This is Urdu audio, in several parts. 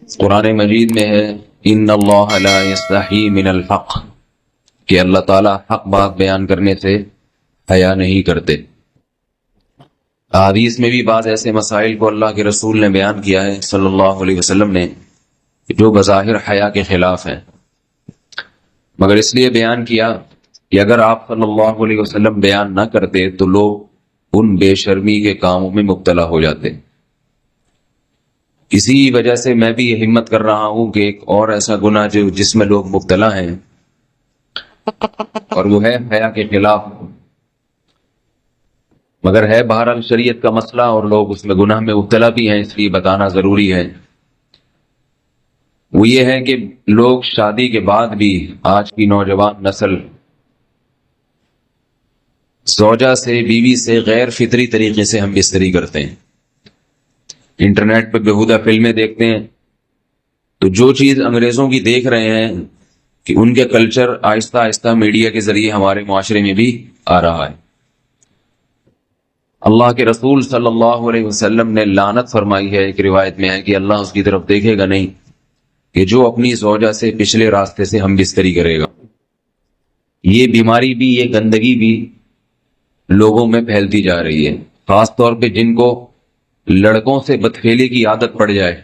قرآن مجید میں ہے ان اللہ لا یستحی من الحق، کہ اللہ تعالیٰ حق بات بیان کرنے سے حیا نہیں کرتے۔ حدیث میں بھی بعض ایسے مسائل کو اللہ کے رسول نے بیان کیا ہے صلی اللہ علیہ وسلم نے جو بظاہر حیا کے خلاف ہیں، مگر اس لیے بیان کیا کہ اگر آپ صلی اللہ علیہ وسلم بیان نہ کرتے تو لوگ ان بے شرمی کے کاموں میں مبتلا ہو جاتے۔ اسی وجہ سے میں بھی یہ ہمت کر رہا ہوں کہ ایک اور ایسا گناہ جس میں لوگ مبتلا ہیں اور وہ ہے حیا کے خلاف، مگر ہے بہرحال شریعت کا مسئلہ اور لوگ اس میں گناہ میں مبتلا بھی ہیں، اس لیے بتانا ضروری ہے۔ وہ یہ ہے کہ لوگ شادی کے بعد بھی، آج کی نوجوان نسل زوجہ سے، بیوی سے غیر فطری طریقے سے ہم بستری کرتے ہیں، انٹرنیٹ پہ بیہودہ فلمیں دیکھتے ہیں، تو جو چیز انگریزوں کی دیکھ رہے ہیں کہ ان کے کلچر آہستہ آہستہ میڈیا کے ذریعے ہمارے معاشرے میں بھی آ رہا ہے۔ اللہ کے رسول صلی اللہ علیہ وسلم نے لعنت فرمائی ہے، ایک روایت میں ہے کہ اللہ اس کی طرف دیکھے گا نہیں کہ جو اپنی زوجہ سے پچھلے راستے سے ہم بستری کرے گا۔ یہ بیماری بھی، یہ گندگی بھی لوگوں میں پھیلتی جا رہی ہے، خاص طور پہ جن کو لڑکوں سے بدفعلی کی عادت پڑ جائے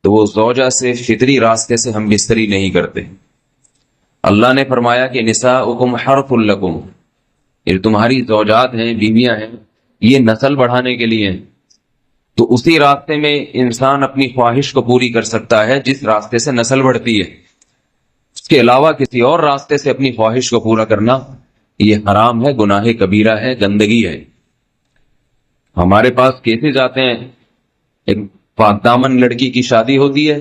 تو وہ زوجہ سے فطری راستے سے ہم بستری نہیں کرتے۔ اللہ نے فرمایا کہ نساؤکم حرث لکم، یہ تمہاری زوجات ہیں، بیویاں ہیں، یہ نسل بڑھانے کے لیے ہیں، تو اسی راستے میں انسان اپنی خواہش کو پوری کر سکتا ہے جس راستے سے نسل بڑھتی ہے۔ اس کے علاوہ کسی اور راستے سے اپنی خواہش کو پورا کرنا یہ حرام ہے، گناہ کبیرہ ہے، گندگی ہے۔ ہمارے پاس کیسز آتے ہیں، ایک پاک دامن لڑکی کی شادی ہوتی ہے،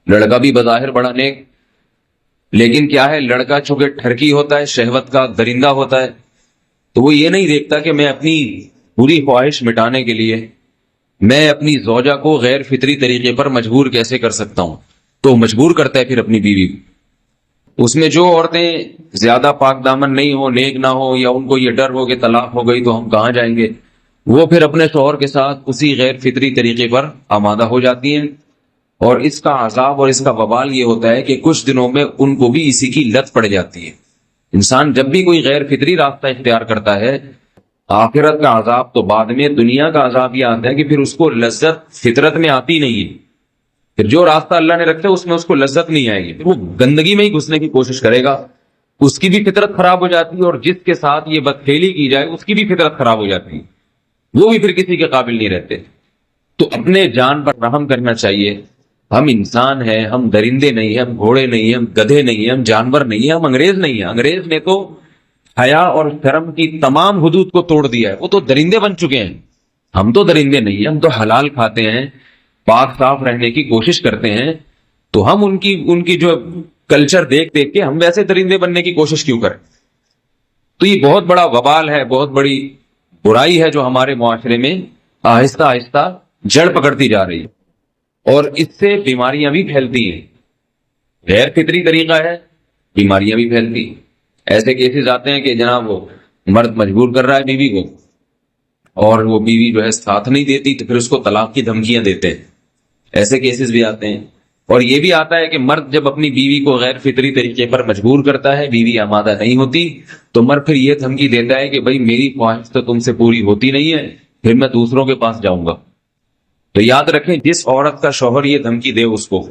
لڑکا بھی بظاہر بڑا نیک، لیکن کیا ہے، لڑکا چونکہ ٹھرکی ہوتا ہے، شہوت کا درندہ ہوتا ہے، تو وہ یہ نہیں دیکھتا کہ میں اپنی پوری خواہش مٹانے کے لیے میں اپنی زوجہ کو غیر فطری طریقے پر مجبور کیسے کر سکتا ہوں، تو مجبور کرتا ہے پھر اپنی بیوی کو۔ اس میں جو عورتیں زیادہ پاک دامن نہیں ہو، نیک نہ ہو، یا ان کو یہ ڈر ہو کہ طلاق ہو گئی تو ہم کہاں جائیں گے، وہ پھر اپنے شوہر کے ساتھ اسی غیر فطری طریقے پر آمادہ ہو جاتی ہیں، اور اس کا عذاب اور اس کا وبال یہ ہوتا ہے کہ کچھ دنوں میں ان کو بھی اسی کی لت پڑ جاتی ہے۔ انسان جب بھی کوئی غیر فطری راستہ اختیار کرتا ہے، آخرت کا عذاب تو بعد میں، دنیا کا عذاب یہ آتا ہے کہ پھر اس کو لذت فطرت میں آتی نہیں ہے، پھر جو راستہ اللہ نے رکھا ہے اس میں اس کو لذت نہیں آئے گی، پھر وہ گندگی میں ہی گھسنے کی کوشش کرے گا، اس کی بھی فطرت خراب ہو جاتی ہے، اور جس کے ساتھ یہ بدفعلی کی جائے اس کی بھی فطرت خراب ہو جاتی ہے، وہ بھی پھر کسی کے قابل نہیں رہتے۔ تو اپنے جان پر رحم کرنا چاہیے۔ ہم انسان ہیں، ہم درندے نہیں ہیں، ہم گھوڑے نہیں ہیں، ہم گدھے نہیں ہیں، ہم جانور نہیں ہیں، ہم انگریز نہیں ہیں۔ انگریز نے تو حیا اور شرم کی تمام حدود کو توڑ دیا ہے، وہ تو درندے بن چکے ہیں، ہم تو درندے نہیں ہیں، ہم تو حلال کھاتے ہیں، پاک صاف رہنے کی کوشش کرتے ہیں، تو ہم ان کی جو کلچر دیکھ کے ہم ویسے درندے بننے کی کوشش کیوں کریں؟ تو یہ بہت بڑا وبال ہے، بہت بڑی برائی ہے جو ہمارے معاشرے میں آہستہ آہستہ جڑ پکڑتی جا رہی ہے، اور اس سے بیماریاں بھی پھیلتی ہیں۔ غیر فطری طریقہ ہے، بیماریاں بھی پھیلتی ہیں۔ ایسے کیسز آتے ہیں کہ جناب وہ مرد مجبور کر رہا ہے بیوی کو، اور وہ بیوی جو ہے ساتھ نہیں دیتی تو پھر اس کو طلاق کی دھمکیاں دیتے ہیں، ایسے کیسز بھی آتے ہیں۔ اور یہ بھی آتا ہے کہ مرد جب اپنی بیوی کو غیر فطری طریقے پر مجبور کرتا ہے، بیوی آمادہ نہیں ہوتی، تو مرد پھر یہ دھمکی دیتا ہے کہ بھائی میری خواہش تو تم سے پوری ہوتی نہیں ہے، پھر میں دوسروں کے پاس جاؤں گا۔ تو یاد رکھیں، جس عورت کا شوہر یہ دھمکی دے اس کو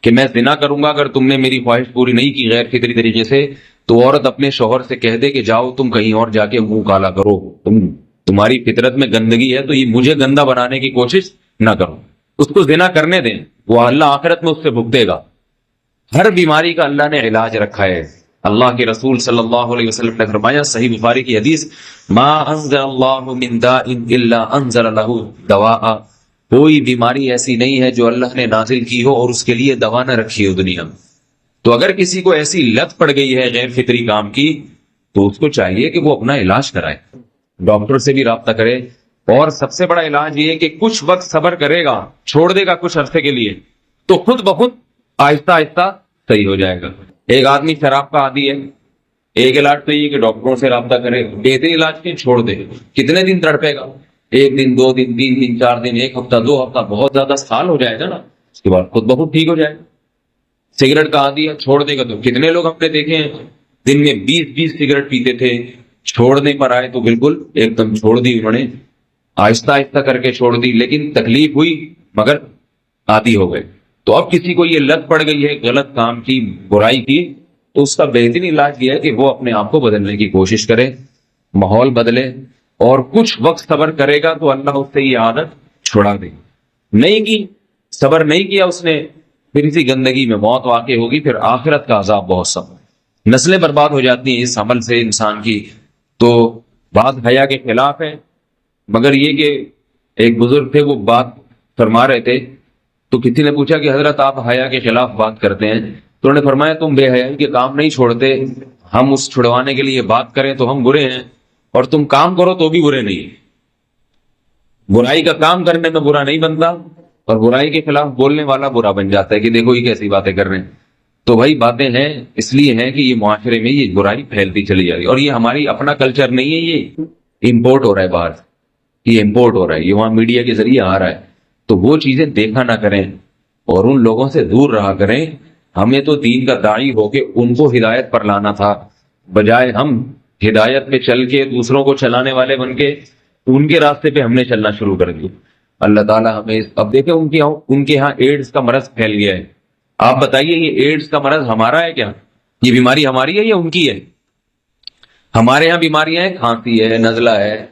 کہ میں زنا کروں گا اگر تم نے میری خواہش پوری نہیں کی غیر فطری طریقے سے، تو عورت اپنے شوہر سے کہہ دے کہ جاؤ تم کہیں اور جا کے منہ کالا کرو، تمہاری فطرت میں گندگی ہے تو یہ مجھے گندا بنانے کی کوشش نہ کرو، اس کو زنا کرنے دیں، وہ اللہ آخرت میں اس سے بھگتے گا۔ ہر بیماری کا اللہ نے علاج رکھا ہے۔ اللہ کے رسول صلی اللہ علیہ وسلم نے فرمایا، صحیح بخاری کی حدیث، ما انزل اللہ من داء الا انزل له دواء، کوئی بیماری ایسی نہیں ہے جو اللہ نے نازل کی ہو اور اس کے لیے دوا نہ رکھی ہو دنیا میں۔ تو اگر کسی کو ایسی لت پڑ گئی ہے غیر فطری کام کی، تو اس کو چاہیے کہ وہ اپنا علاج کرائے، ڈاکٹر سے بھی رابطہ کرے، اور سب سے بڑا علاج یہ ہے کہ کچھ وقت صبر کرے گا، چھوڑ دے گا کچھ عرصے کے لیے، تو خود بخود آہستہ آہستہ صحیح ہو جائے گا۔ ایک آدمی شراب کا عادی ہے، ایک علاج تو یہ کہ ڈاکٹروں سے رابطہ کرے، بہترین علاج کے چھوڑ دے، کتنے دن تڑپے گا؟ ایک دن، 2 دن، 3 دن، 4 دن، 1 ہفتہ، 2 ہفتہ، بہت زیادہ سال ہو جائے گا نا۔ اس کے بعد خود بخود ٹھیک ہو جائے. سگریٹ کا عادی ہے, چھوڑ دے گا تو کتنے لوگ ہم نے دیکھے ہیں دن میں 20 سگریٹ پیتے تھے, چھوڑنے پر آئے تو بالکل ایک دم چھوڑ دی انہوں نے, آہستہ آہستہ کر کے چھوڑ دی, لیکن تکلیف ہوئی مگر عادی ہو گئے. تو اب کسی کو یہ لت پڑ گئی ہے غلط کام کی, برائی کی, تو اس کا بہترین علاج یہ ہے کہ وہ اپنے آپ کو بدلنے کی کوشش کرے, ماحول بدلے, اور کچھ وقت صبر کرے گا تو اللہ اس سے یہ عادت چھڑا دے. نہیں کی, صبر نہیں کیا اس نے, پھر اسی گندگی میں موت واقع ہوگی, پھر آخرت کا عذاب بہت سخت ہے. نسلیں برباد ہو جاتی ہیں اس عمل سے انسان کی. تو بات حیا کے خلاف ہے, مگر یہ کہ ایک بزرگ تھے, وہ بات فرما رہے تھے, تو کسی نے پوچھا کہ حضرت آپ حیا کے خلاف بات کرتے ہیں, تو انہوں نے فرمایا تم بے حیائی کے کام نہیں چھوڑتے, ہم اس چھڑوانے کے لیے بات کریں تو ہم برے ہیں, اور تم کام کرو تو بھی برے نہیں. برائی کا کام کرنے میں برا نہیں بنتا, اور برائی کے خلاف بولنے والا برا بن جاتا ہے کہ دیکھو یہ کیسی باتیں کر رہے ہیں. تو بھائی باتیں ہیں اس لیے ہیں کہ یہ معاشرے میں یہ برائی پھیلتی چلی جا رہی ہے, اور یہ ہماری اپنا کلچر نہیں ہے, یہ امپورٹ ہو رہا ہے باہر, یہ امپورٹ ہو رہا ہے, یہ وہاں میڈیا کے ذریعے آ رہا ہے. تو وہ چیزیں دیکھا نہ کریں اور ان لوگوں سے دور رہا کریں. ہمیں تو دین کا داعی ہو کے ان کو ہدایت پر لانا تھا, بجائے ہم ہدایت پہ چل کے دوسروں کو چلانے والے بن کے ان کے راستے پہ ہم نے چلنا شروع کر دیا. اللہ تعالیٰ ہمیں, اب دیکھیں ان کے ہاں ایڈز کا مرض پھیل گیا ہے. آپ بتائیے یہ ایڈز کا مرض ہمارا ہے کیا؟ یہ بیماری ہماری ہے یا ان کی ہے؟ ہمارے ہاں بیماریاں ہیں, کھانسی ہے, نزلہ ہے,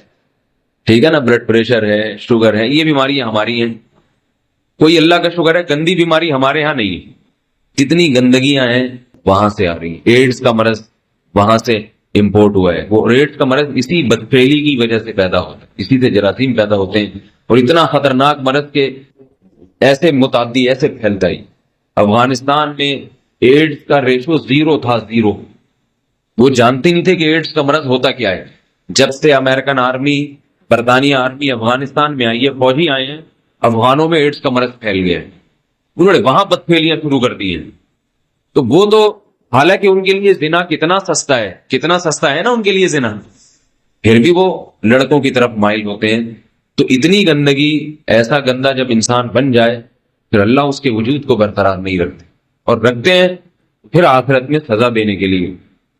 ٹھیک ہے نا, بلڈ پریشر ہے, شوگر ہے, یہ بیماریاں ہماری ہیں. کوئی اللہ کا شکر ہے گندی بیماری ہمارے ہاں نہیں ہے. جتنی گندگیاں ہیں وہاں سے آ رہی ہیں. ایڈز کا مرض وہاں سے امپورٹ ہوا ہے. وہ ایڈز کا مرض اسی بدفعلی کی وجہ سے پیدا ہوتا ہے, اسی سے جراثیم پیدا ہوتے ہیں, اور اتنا خطرناک مرض کے ایسے متعدی ایسے پھیلتا ہے. افغانستان میں ایڈز کا ریشو 0 تھا, 0. وہ جانتے نہیں تھے کہ ایڈز کا مرض ہوتا کیا ہے. جب سے امریکن آرمی, برطانیہ آرمی افغانستان میں آئی ہے, فوجی آئے ہیں, افغانوں میں ایڈز کا مرض پھیل گیا ہے. انہوں نے وہاں بدفعلیاں شروع کر دی ہیں. تو وہ تو حالانکہ ان کے لیے زنا کتنا سستا ہے, کتنا سستا ہے نا ان کے لیے زنا, پھر بھی وہ لڑکوں کی طرف مائل ہوتے ہیں. تو اتنی گندگی, ایسا گندا جب انسان بن جائے پھر اللہ اس کے وجود کو برقرار نہیں رکھتے, اور رکھتے ہیں پھر آخرت میں سزا دینے کے لیے.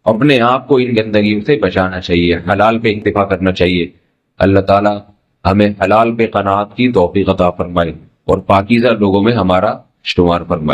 اپنے آپ کو ان گندگیوں سے بچانا چاہیے, حلال پہ اکتفا کرنا چاہیے. اللہ تعالیٰ ہمیں حلال پہ قناعت کی توفیق عطا فرمائے اور پاکیزہ لوگوں میں ہمارا شمار فرمائے.